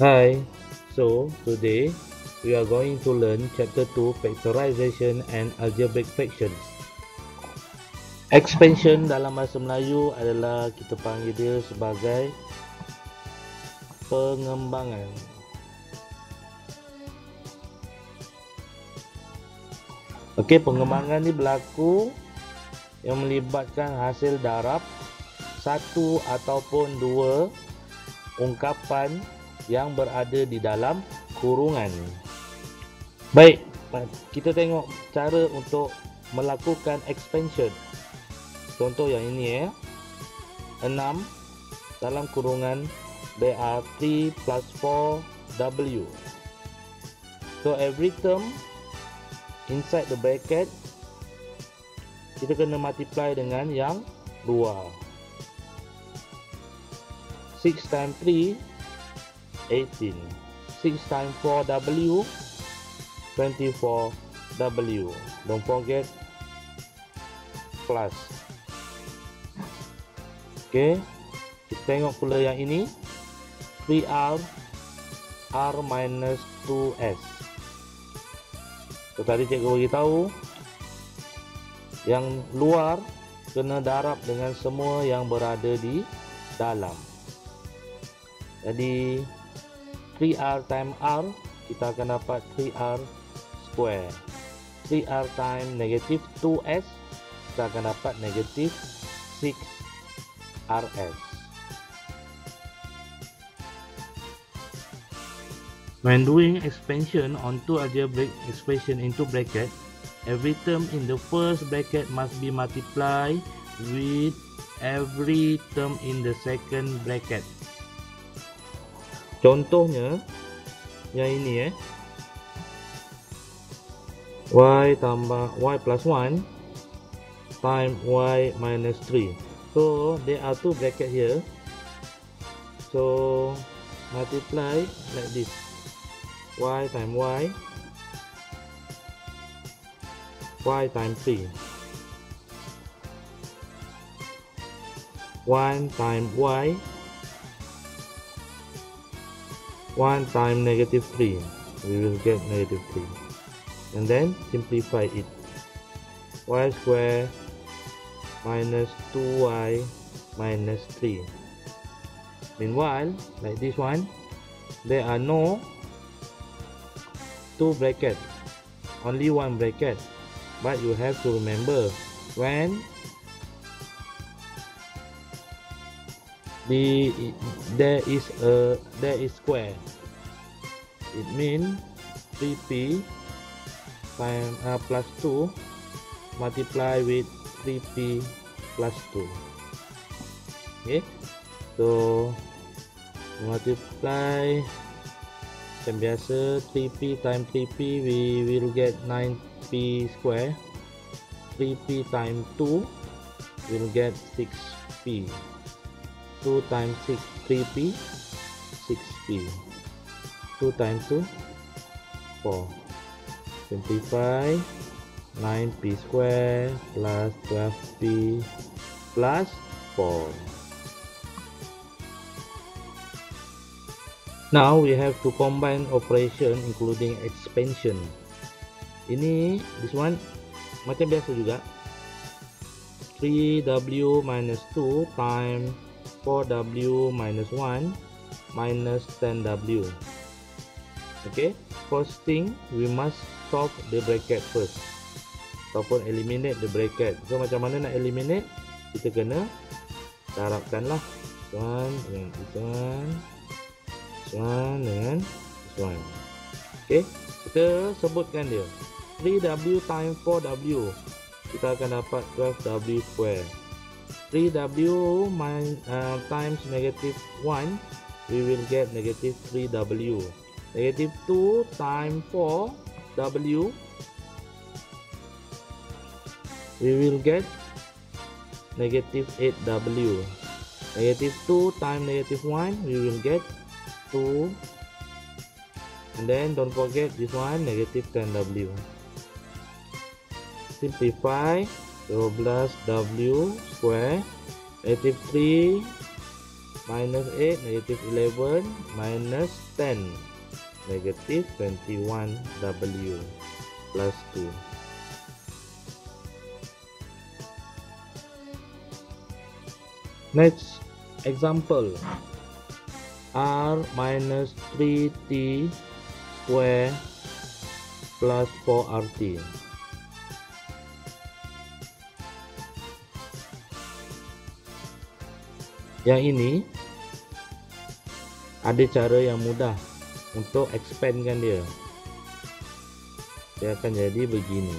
Hi, so today we are going to learn chapter 2 factorization and algebraic fractions. Expansion dalam bahasa Melayu adalah kita panggil dia sebagai pengembangan. Okey, pengembangan ni berlaku yang melibatkan hasil darab satu ataupun dua ungkapan yang berada di dalam kurungan. Baik, kita tengok cara untuk melakukan expansion. Contoh yang ini 6 dalam kurungan there are 3 plus 4w. So every term inside the bracket kita kena multiply dengan yang luar. 6 times 3 18. 6 times 4w 24w. Don't forget plus. Okay, kita tengok pula yang ini 3r r minus 2s. So tadi cikgu beritahu yang luar kena darab dengan semua yang berada di dalam. Jadi 3r times r kita akan dapat 3r square. 3r times negative 2s kita akan dapat negative 6rs. When doing expansion on two algebraic expression into bracket, every term in the first bracket must be multiplied with every term in the second bracket. Contohnya yang ini y tambah y plus 1 times y minus 3. So there are two bracket here. So multiply like this. Y times y times 3, 1 times y, 1 times negative 3, we will get negative 3, and then simplify it. Y square minus 2y minus 3. Meanwhile, like this one, there are no two bracket, only one bracket, but you have to remember when there is square, it means 3p times plus 2 multiply with 3p plus 2. Okay, so multiply macam biasa, 3p times 3p we will get 9p square. 3p times 2 will get 6p. 2 times 6 3p 6p. 2 times 2 4. Simplify 9p square plus 12p plus 4. Now we have to combine operation including expansion. Ini this one macam biasa juga. 3w minus 2 times 4w minus 1 minus 10w. Okay, first thing we must solve the bracket first ataupun eliminate the bracket. So macam mana nak eliminate? Kita kena darabkan lah this one dengan this one, this one dengan this one. Okay, kita sebutkan dia 3w times 4w kita akan dapat 12w square. 3w times negative 1 we will get negative 3w. Negative 2 times 4w we will get negative 8w. Negative 2 times negative 1 we will get 2, and then don't forget this one negative 10w. Simplify 12w square negative 3 minus 8, negative 11, minus 10, negative 21W plus 2. Next example, R minus 3T square plus 4RT. Yang ini ada cara yang mudah untuk expandkan dia. Dia akan jadi begini.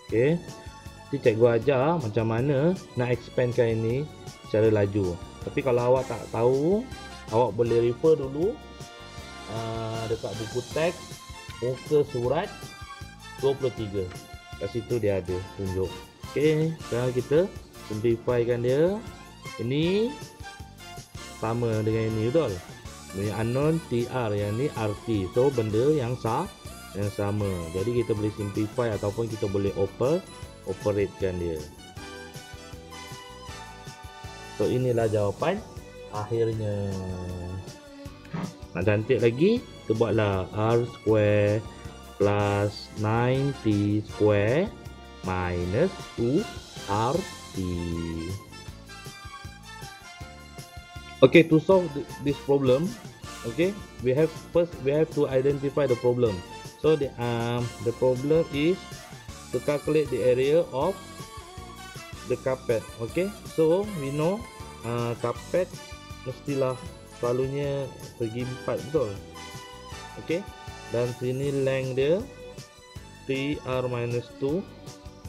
Okey. Jadi cikgu ajar macam mana nak expandkan ini secara laju. Tapi kalau awak tak tahu, awak boleh refer dulu dekat buku teks muka surat 23. Kat situ dia ada tunjuk. Okey, sekarang kita simplifykan dia. Ini sama dengan ini, betul? Ini unknown TR, yang ni RT. So benda yang sama. Jadi kita boleh simplify ataupun kita boleh operatekan dia. So inilah jawapan akhirnya. Nak cantik lagi, kita buatlah R square plus 9T square minus 2RT. Okay, to solve this problem, okay, we have to identify the problem. So the problem is to calculate the area of the carpet. Okay, so we know carpet mestilah selalunya segi 4, betul? Okay, dan sini length dia 3R minus 2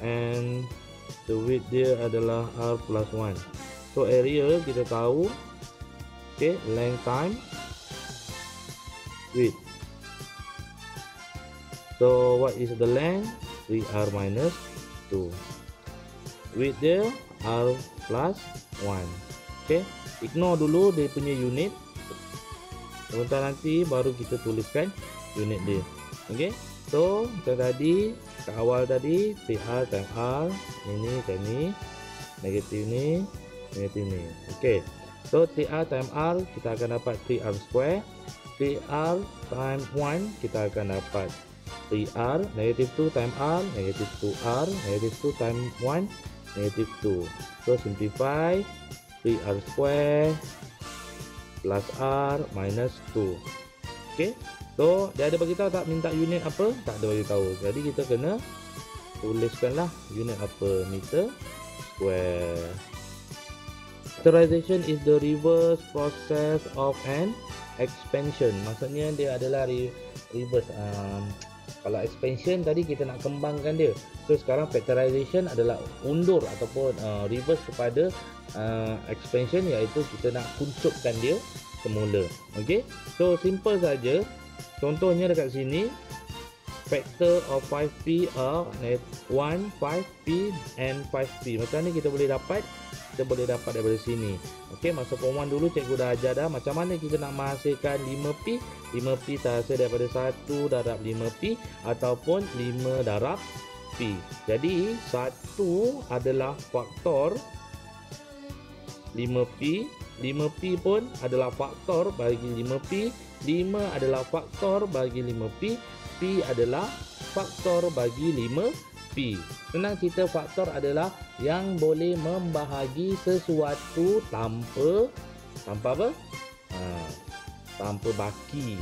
and the width dia adalah R plus 1. So area kita tahu, okay, length time width. So what is the length? 3R minus 2. Width dia R plus 1. Okay, ignore dulu dia punya unit. Sebentar nanti baru kita tuliskan unit dia. Okay, so macam tadi kat awal tadi 3R time R, ini time ni, negatif ni, negatif ni. Okay, so 3R time R kita akan dapat 3R square. 3R time 1 kita akan dapat 3R, negative 2 time R, negative 2R, negative 2 time 1, negative 2. So simplify, 3R square plus R minus 2. Okay, so dia ada beritahu tak minta unit apa? Tak ada beritahu. Jadi kita kena tuliskanlah unit apa, meter square. Factorization is the reverse process of an expansion. Maksudnya dia adalah reverse. Kalau expansion tadi kita nak kembangkan dia. So sekarang factorization adalah undur ataupun reverse kepada expansion, iaitu kita nak kuncupkan dia semula. Okey. So simple saja. Contohnya dekat sini factor of 5p are 1, 5p and 5p. Macam ni kita boleh dapat? Kita boleh dapat daripada sini. Okey, masa form 1 dulu cikgu dah ajar dah macam mana kita nak menghasilkan 5p. 5p terhasil daripada 1 darab 5p ataupun 5 darab p. Jadi 1 adalah faktor 5p, 5p pun adalah faktor bagi 5p, 5 adalah faktor bagi 5p, p adalah faktor bagi 5p. Senang cerita, faktor adalah yang boleh membahagi sesuatu tanpa apa? Tanpa baki.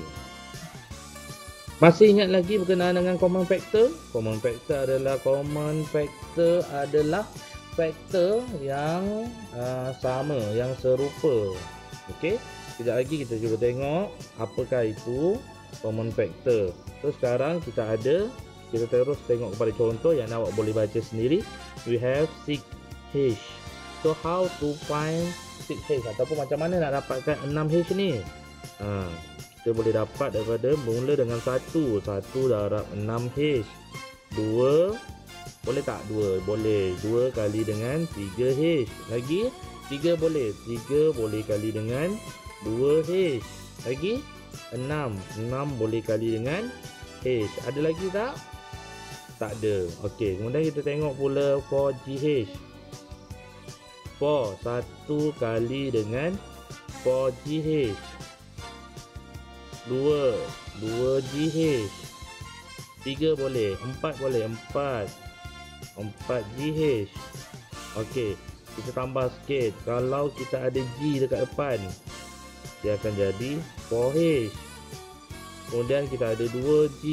Masih ingat lagi berkenaan dengan common factor? Common factor adalah faktor yang sama, yang serupa. Okey, sekejap lagi kita cuba tengok apakah itu common factor. So sekarang kita terus tengok kepada contoh yang awak boleh baca sendiri. We have 6H. So how to find 6H ataupun macam mana nak dapatkan 6H ni? Kita boleh dapat daripada mula dengan 1 darab 6H. 2 boleh tak? 2 boleh. 2 kali dengan 3H. Lagi 3 boleh. 3 boleh kali dengan 2H. Lagi 6 boleh kali dengan H. Ada lagi tak? tak ada. Okey, kemudian kita tengok pula for GH. For 1 kali dengan for GH. 2 GH. 3 boleh, 4 boleh, 4 GH. Okey, kita tambah sikit. Kalau kita ada G dekat depan, dia akan jadi 4H. Kemudian kita ada 2G.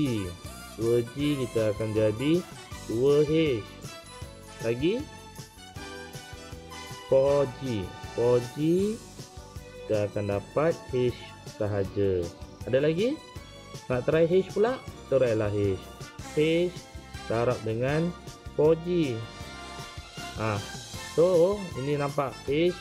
2G kita akan jadi 2H. Lagi 4G. 4G kita akan dapat H sahaja. Ada lagi? Nak try H pula? Try lah H. H darab dengan 4G. So ini nampak H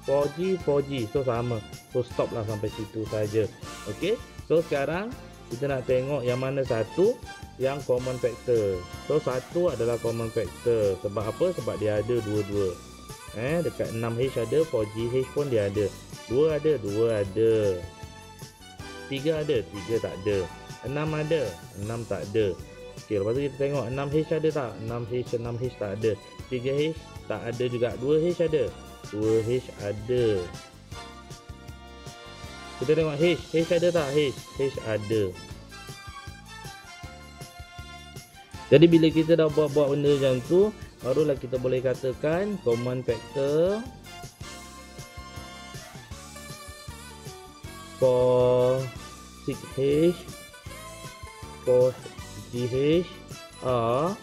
4G. So sama. So stop lah sampai situ saja. Okey. So sekarang kita nak tengok yang mana satu yang common factor. So satu adalah common factor. Sebab apa? Sebab dia ada dua-dua. Dekat 6H ada, 4GH pun dia ada. 2 ada, 2 ada. 3 ada, 3 tak ada. 6 ada, 6 tak ada. Okey, lepas tu kita tengok 6H ada tak? 6H tak ada. 3H tak ada juga. 2H ada, 2H ada. Kita tengok H ada tak? H ada. Jadi bila kita dah buat benda macam tu, barulah kita boleh katakan common factor for 6H, for GH are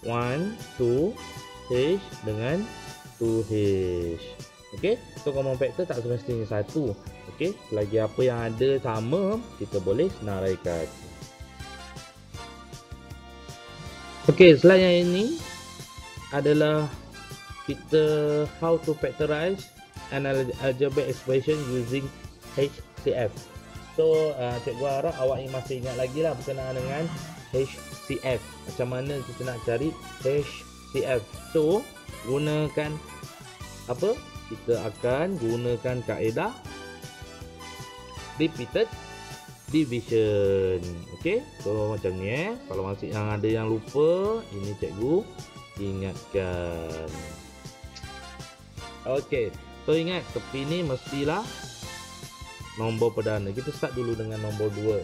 1, 2H dengan 2H. Okey, so common factor tak semestinya satu. Okey, selagi apa yang ada sama, kita boleh senaraikan. Okey, slide yang ini adalah kita how to factorize an algebraic expression using HCF. So cikgu harap awak masih ingat lagi lah berkenaan dengan HCF. Macam mana kita nak cari HCF. So gunakan apa? Kita akan gunakan kaedah repeated division. Okey, so macam ni kalau masih yang ada yang lupa, ini cikgu ingatkan. Okey, so ingat tepi ni mestilah nombor perdana. Kita start dulu dengan nombor 2.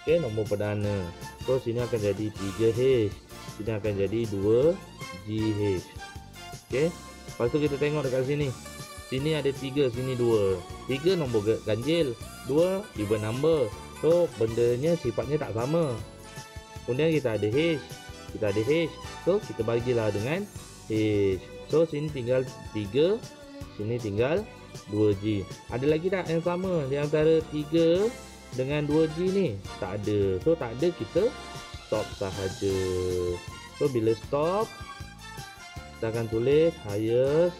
Okey, nombor perdana. So sini akan jadi 3H, sini akan jadi 2GH. Okey, lepas tu kita tengok dekat sini. Sini ada 3, sini 2. 3 nombor ganjil, 2 even number. So bendanya sifatnya tak sama. Kemudian kita ada H, so kita bagilah dengan H. So sini tinggal 3, sini tinggal 2G. Ada lagi tak yang sama di antara 3 dengan 2G ni? Tak ada. So tak ada, kita stop sahaja. So bila stop, kita akan tulis highest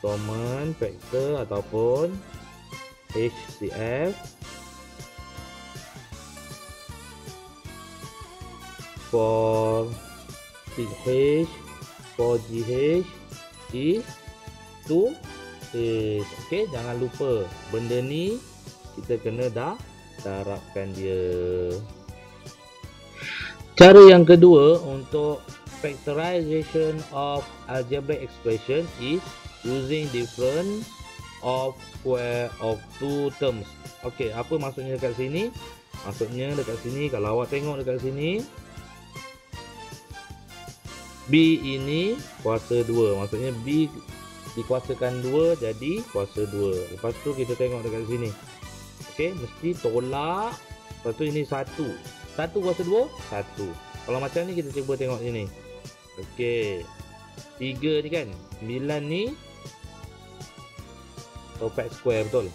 common factor ataupun HCF for 6H, 4GH is 2H. Okey, jangan lupa benda ni kita kena darabkan dia. Cara yang kedua untuk factorization of algebraic expression is using difference of square of two terms. Okey, apa maksudnya dekat sini? Maksudnya dekat sini, kalau awak tengok dekat sini, B ini kuasa 2. Maksudnya B dikuasakan 2 jadi kuasa 2. Lepas tu kita tengok dekat sini. Okey, mesti tolak. Lepas tu ini 1. 1 kuasa 2, 1. Kalau macam ni kita cuba tengok sini. Okey. 3 ni kan, 9 ni perfect square, betul.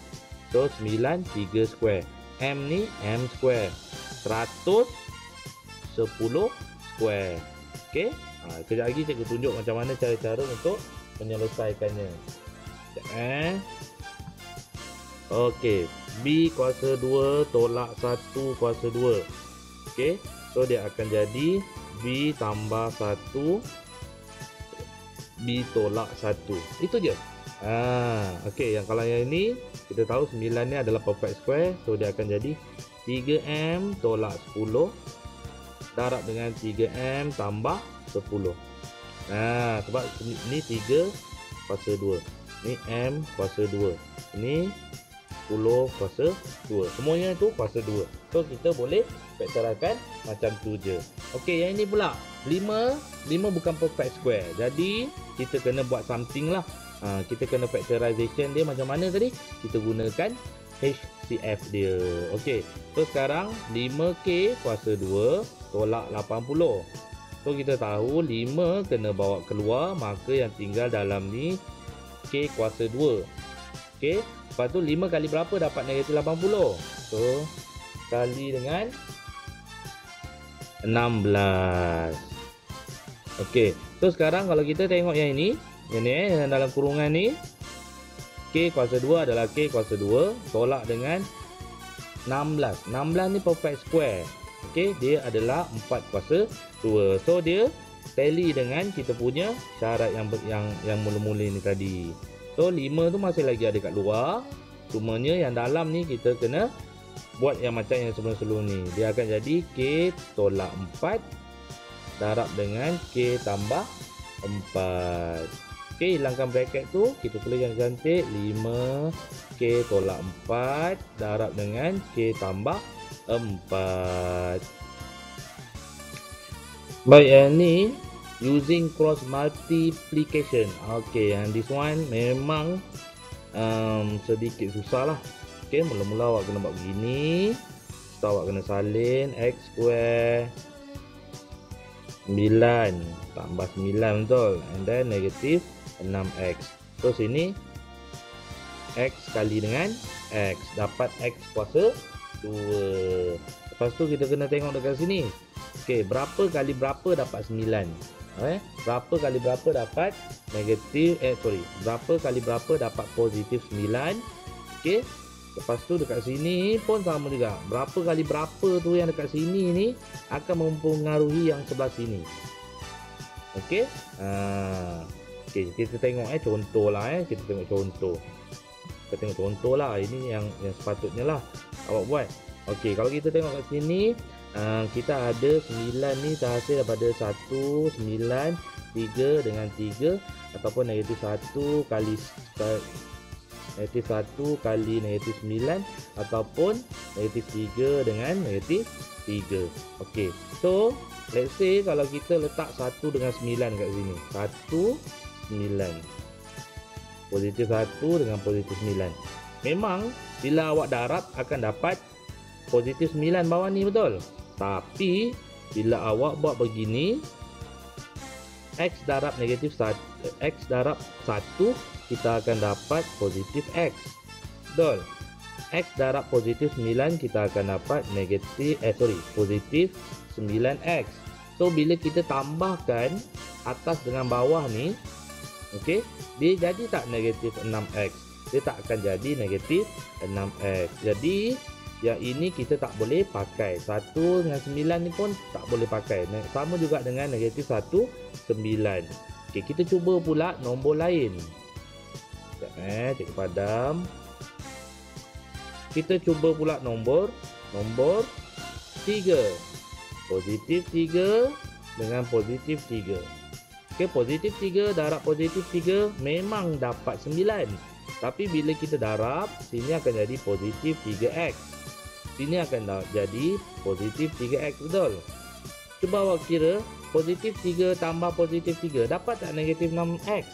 So 9 3 square. M ni M square. 110 square. Okey. Kejap lagi cikgu tunjuk macam mana cara-cara untuk menyelesaikannya. Okey, B kuasa 2 tolak 1 kuasa 2. Okey, so dia akan jadi B tambah 1 B tolak 1. Itu je. Okey, yang kalau yang ini kita tahu 9 ni adalah perfect square, so dia akan jadi 3M tolak 10 darab dengan 3M tambah 10. Nah, sebab ni 3 kuasa 2. Ni M kuasa 2. Ini 10 kuasa 2. Semuanya tu kuasa 2. So kita boleh faktorkan macam tu je. Okey, yang ini pula 5 bukan perfect square. Jadi kita kena buat something lah. Kita kena factorization dia macam mana tadi? Kita gunakan HCF dia. Okey. So sekarang 5K kuasa 2 tolak 80. So kita tahu 5 kena bawa keluar, maka yang tinggal dalam ni K kuasa 2. Okey. Lepas tu 5 kali berapa dapat negatif 80? So kali dengan 16. Okey. So sekarang kalau kita tengok yang ini, yang dalam kurungan ni, K kuasa 2 adalah K kuasa 2 tolak dengan 16. 16 ni perfect square. Okey, dia adalah 4 kuasa 2. So dia tally dengan kita punya syarat yang mula-mula ni tadi. So 5 tu masih lagi ada kat luar. Cumanya yang dalam ni kita kena buat yang macam yang sebelum-sebelum ni. Dia akan jadi K tolak 4 darab dengan K tambah 4. Okey, hilangkan bracket tu, kita tulis yang cantik 5K tolak 4 darab dengan K tambah 4. Baik, yang ni using cross multiplication. Okey, yang this one memang sedikit susah lah. Okey, mula-mula awak kena buat begini. Setelah awak kena salin X square 9 tambah 9, betul, and then negatif 6x. So sini x kali dengan x, dapat x kuasa 2. Lepas tu kita kena tengok dekat sini. Okey, berapa kali berapa dapat 9? Berapa kali berapa dapat negatif berapa kali berapa dapat positif 9? Okey. Lepas tu dekat sini pun sama juga. Berapa kali berapa tu yang dekat sini ni akan mempengaruhi yang sebelah sini. Okey. Okey, kita tengok contoh lah. Kita tengok contoh. Kita tengok contoh lah. Ini yang sepatutnya lah awak buat. Okey, kalau kita tengok kat sini, kita ada 9 ni terhasil daripada 1, 9, 3 dengan 3, ataupun negatif 1 kali negatif 1 kali negatif 9, ataupun negatif 3 dengan negatif 3. Okey, so let's say kalau kita letak 1 dengan 9 kat sini, 1, 9, positif 1 dengan positif 9, memang bila awak darab akan dapat positif 9 bawah ni, betul. Tapi bila awak buat begini, x darab negatif 1, x darab 1, kita akan dapat positif x, betul. X darab positif 9, kita akan dapat negatif positif 9x. So bila kita tambahkan atas dengan bawah ni, okey, dia jadi tak negatif 6x, dia tak akan jadi negatif 6x. Jadi yang ini kita tak boleh pakai. 1 dengan 9 ni pun tak boleh pakai. Sama juga dengan negatif 1, 9. Okey, kita cuba pula nombor lain. Sekejap, cikgu padam. Kita cuba pula nombor 3. Positif 3 dengan positif 3. Okey, positif 3 darab positif 3 memang dapat 9. Tapi bila kita darab, sini akan jadi positif 3x. Sini akan jadi positif 3x, betul. Cuba awak kira positif 3 tambah positif 3 dapat tak negatif 6x?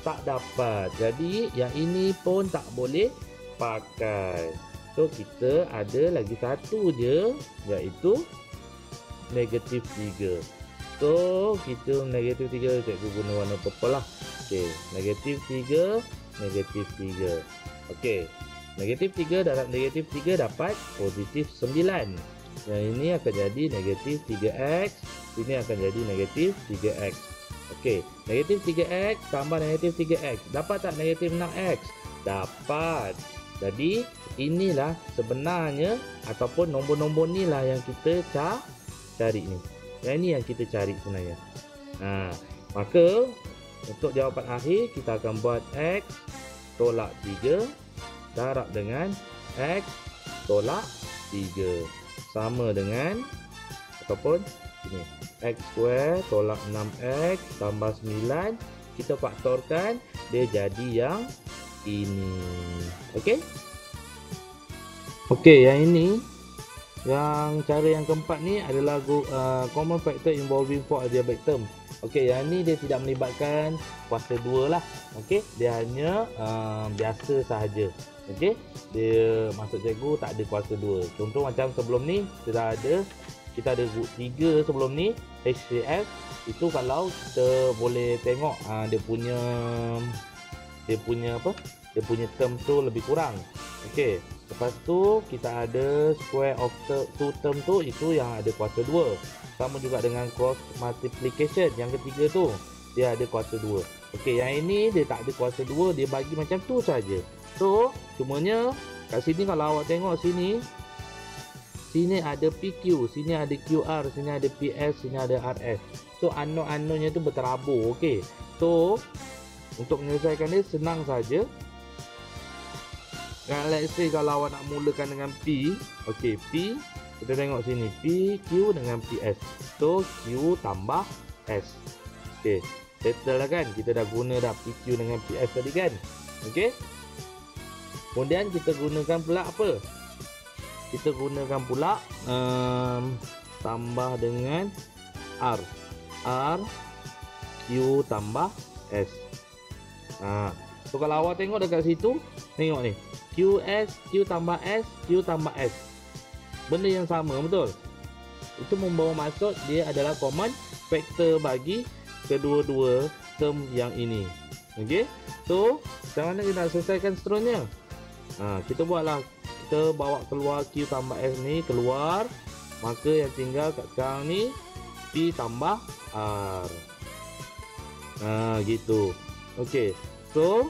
Tak dapat. Jadi yang ini pun tak boleh pakai. So kita ada lagi satu je, iaitu negatif 3. So kita negatif 3, cikgu guna warna purple lah. Okey, negatif 3, negatif 3. Okey, negatif 3 darab negatif 3 dapat positif 9. Yang ini akan jadi negatif 3x. Ini akan jadi negatif 3x. Okey, negatif 3x tambah negatif 3x. Dapat tak negatif 6x? Dapat. Jadi inilah sebenarnya, ataupun nombor-nombor ni lah yang kita cari ni. Yang ini yang kita cari sebenarnya. Maka untuk jawapan akhir kita akan buat x tolak 3 darab dengan x tolak 3 sama dengan, ataupun Ini X square tolak 6X tambah 9. Kita faktorkan, dia jadi yang ini. Okey. Okey, yang ini, yang cara yang keempat ni adalah common factor involving 4 algebraic term. Okey, yang ni dia tidak melibatkan kuasa 2 lah. Okey, dia hanya biasa sahaja. Okey, dia masuk cikgu tak ada kuasa 2. Contoh macam sebelum ni kita ada group 3 sebelum ni, HCF. Itu kalau kita boleh tengok dia punya term tu lebih kurang. Okey, lepas tu kita ada square of two term tu, itu yang ada kuasa 2. Sama juga dengan cross multiplication yang ketiga tu, dia ada kuasa 2. Okey, yang ini dia tak ada kuasa 2, dia bagi macam tu saja. So cumanya kat sini kalau awak tengok sini ada PQ, sini ada QR, sini ada PS, sini ada RS. So unknown-unknownnya tu berterabur. Okey, so untuk menyelesaikan dia senang saja. Let's say kalau awak nak mulakan dengan P. Okey, P, kita tengok sini PQ dengan PS. So Q tambah S. Okey, settle lah kan. Kita dah guna dah PQ dengan PS tadi kan. Okey, kemudian kita gunakan pula apa? Kita gunakan pula tambah dengan R. Q tambah S. So kalau awak tengok dekat situ, tengok ni, QS, Q tambah S, Q tambah S. Benda yang sama, betul? Itu membawa maksud dia adalah common factor bagi kedua-dua term yang ini. Okey, so macam mana kita nak selesaikan seterusnya? Kita buatlah, kita bawa keluar Q tambah S ni keluar, maka yang tinggal kat sekarang ni P tambah R. Gitu. Okey, so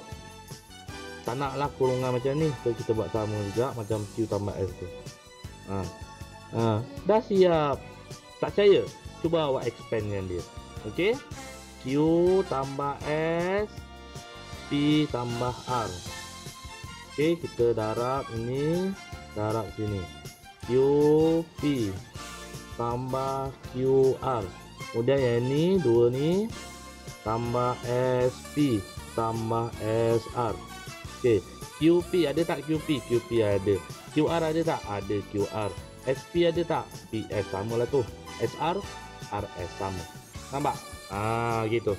tak naklah kurungan macam ni, so kita buat sama juga macam Q tambah S tu. Dah siap. Tak percaya? Cuba awak expandkan dia. Okey, Q tambah S, P tambah R. Okey, kita darab ini, darab sini. QP tambah QR. Kemudian yang ni, dua ni tambah SP tambah SR. Okey, QP ada tak QP? QP ada. QR ada tak? Ada QR. SP ada tak? PS samalah tu. SR, RS sama. Nampak? Gitu.